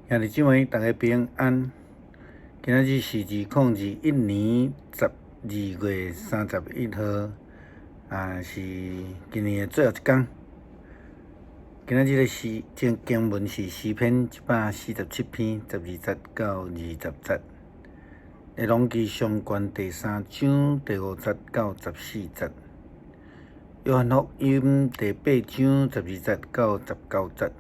兄弟姊妹，大家平安。今仔日是2021年12月31号，是今年的最后一天。今仔日的经文是诗篇147篇12节到20节，内容记上卷第3章第5节到14节，约翰福音第8章12节到19节。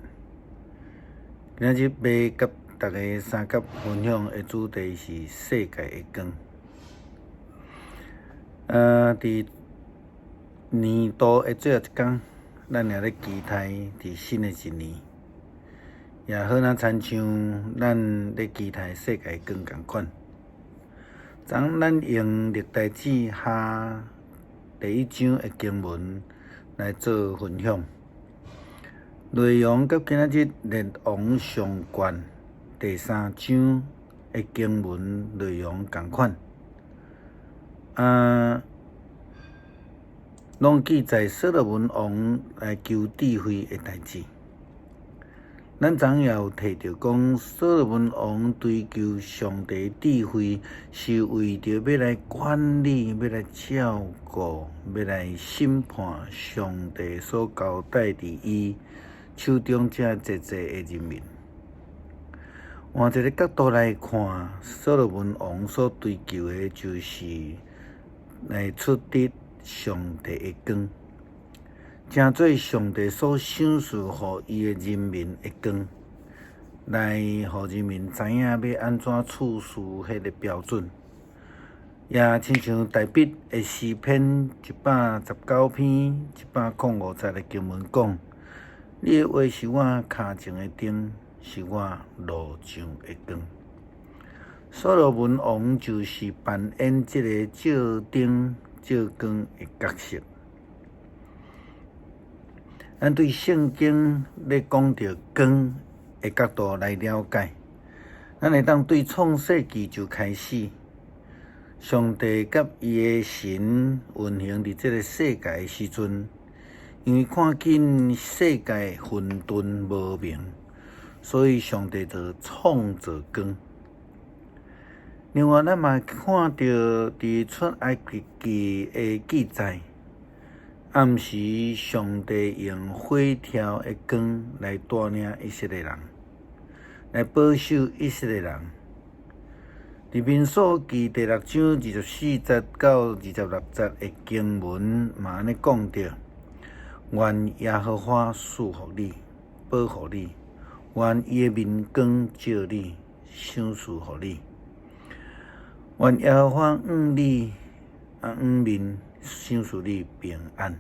今仔日要甲大家三角分享的主题是世界的光。伫年度的最后一天，咱也咧期待伫新的一年，也好若亲像咱咧期待世界的光共款。昨咱用历代志下第1章的经文来做分享。内容甲今仔日列王上卷第3章的经文内容同款，拢记载所罗门王来求智慧的代志。咱昨也有提到讲，所罗门王追求上帝智慧，是为着要来管理、要来照顾、要来审判上帝所交代伫伊手中这济的人民。换一个角度来看，所罗门王所追求的，就是来出得上帝的光，成做上帝所赏赐予伊的人民的光，来互人民知影要安怎处事迄个标准。也亲像大笔的诗篇119篇105节的经文讲，你的话是我脚前的灯，是我路上的光。所罗门王就是扮演这个照灯照光的角色。咱对圣经咧讲到光的角度来了解，咱会当对创世纪就开始，上帝甲伊的神运行伫这个世界的时阵，因为看见世界混沌无明，所以上帝就创造光。另外，咱嘛看到伫出埃及记的记载，暗时上帝用火条的光来带领以色列人，来保守以色列人。伫民数记第6章24节到26节的经文嘛安尼讲着：愿耶和华赐福你，保护你；愿伊的面光照你，赏赐互你；愿耶和华仰面，赏赐你平安。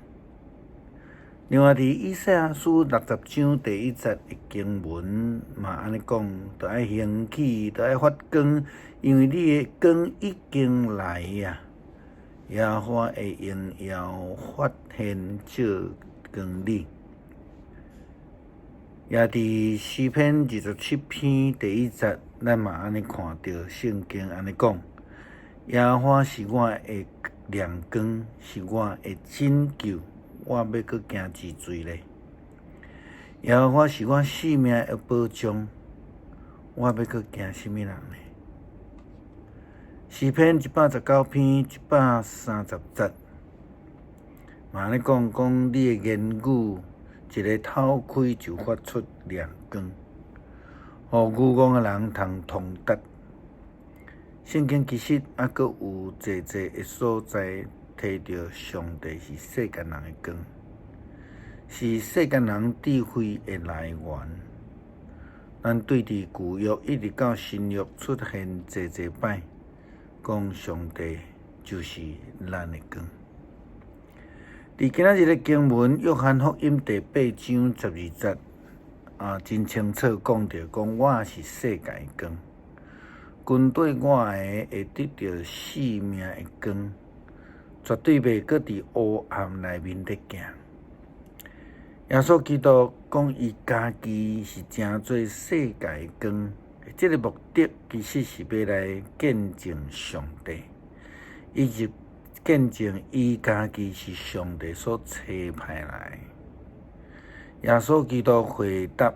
另外，伫以赛亚书60章第1节的经文嘛安尼讲：着爱兴起，着爱发光，因为你的光已经来呀。耶和华会荣耀发现照光你。也伫诗篇27篇第1节，咱嘛安尼看到圣经安尼讲：耶和华是我的亮光，是我的拯救，我要搁行至罪咧。耶和华是我性命的保障，我要搁惊什么人呢？诗篇119篇130节，嘛安尼讲你的言语，一个透开就发出亮光，互愚妄的人通通达。圣经其实还阁有济的所在提到上帝是世间人的光，是世间人智慧的来源。咱对伫旧约一直到新约出现济摆，讲上帝就是咱的光。伫今仔日的经文，约翰福音第8章12节，真清楚讲到讲我是世界的光，跟对我的会得到生命的光，绝对袂搁伫黑暗内面咧行。耶稣基督讲伊家己是成做世界的光，这个目的其实是要来见证上帝，以及见证伊家己是上帝所差派来。耶稣基督回答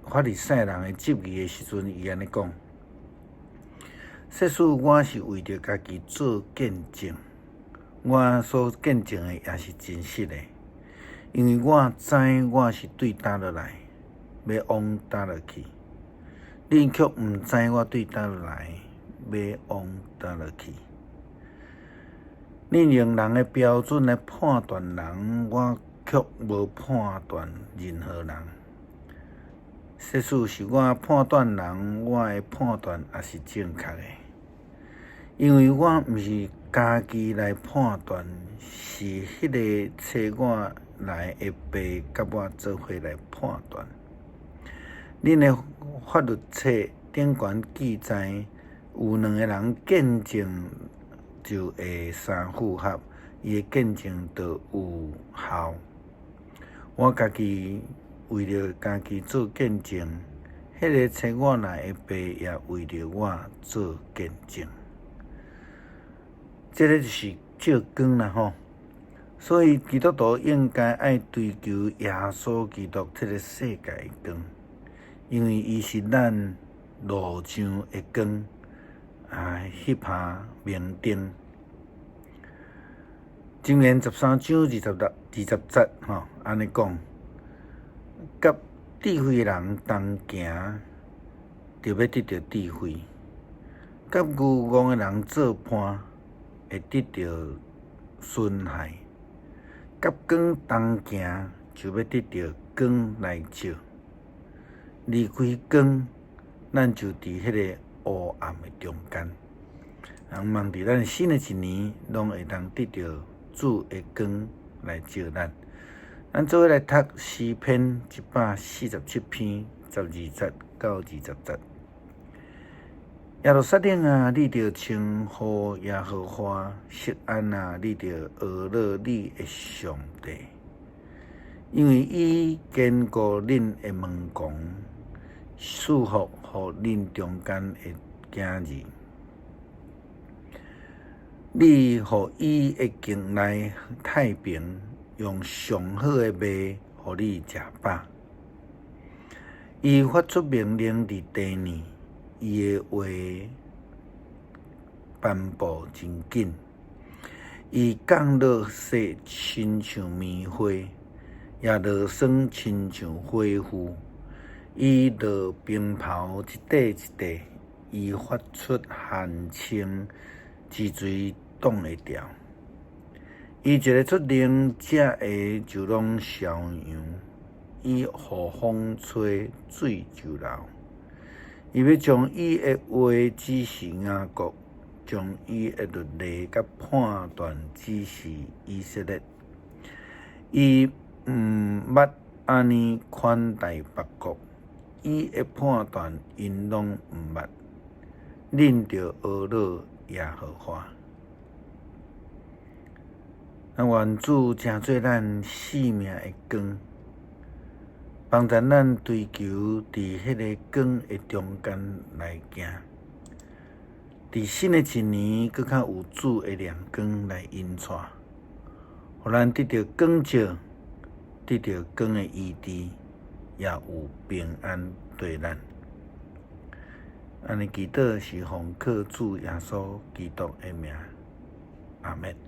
发伫世人的执义的时阵，伊安尼讲：说使我是为着家己做见证，我所见证的也是真实的，因为我知我是对倒落来，要往倒落去。恁却毋知我对倒落来，要往倒落去。恁用人的标准来判断人，我却无判断任何人。说使是我判断人，我的判断也是正确的，因为我毋是家己来判断，是迄个找我来的爸甲我做伙来判断。恁的法律册顶悬记载，有2个人见证就会相符合，伊的见证就有效。我家己为着家己做见证，迄个找我来的爸也为着我做见证。这个就是照光啦吼。所以基督徒应该爱追求耶稣基督这个世界的光。因为伊是咱路上的光，迄拍明灯。箴言13章20節安尼讲，甲智慧的人同行，就要得到智慧；甲愚妄的人做伴，会得到损害；甲光同行，就要得到光来照。离开光，咱就伫迄个黑暗的中间。人望伫咱新的一年，拢会当得到主的光来照咱。咱做伙来读诗篇147篇12节到20节。耶路撒冷啊，你着称呼耶和华；锡安啊，你着学乐你的上帝，因为伊坚固恁的门框。束缚互恁中间的囝儿，你互伊的境内太平，用上好的麦互你食饱。伊发出命令伫地呢，伊的话颁布真紧。伊降落雪亲像棉花，也落霜亲像火焰。伊落冰雹一块一块，伊发出寒清，之水挡会牢。伊一个出令，这个就拢消扬；伊互风吹，水就流。伊要将伊的话指示雅各，将伊的律例甲判断指示以色列。伊毋捌安尼款待别国。伊的判断，因拢毋捌。恁着学乐耶和华。愿主成做咱生命的光，帮助咱追求伫迄个光的中间来行。伫新的一年，更较有主的亮光来引带，互咱得到光照，得到光的医治。也有平安对咱。安尼祈祷是奉靠主耶稣基督的名，阿们。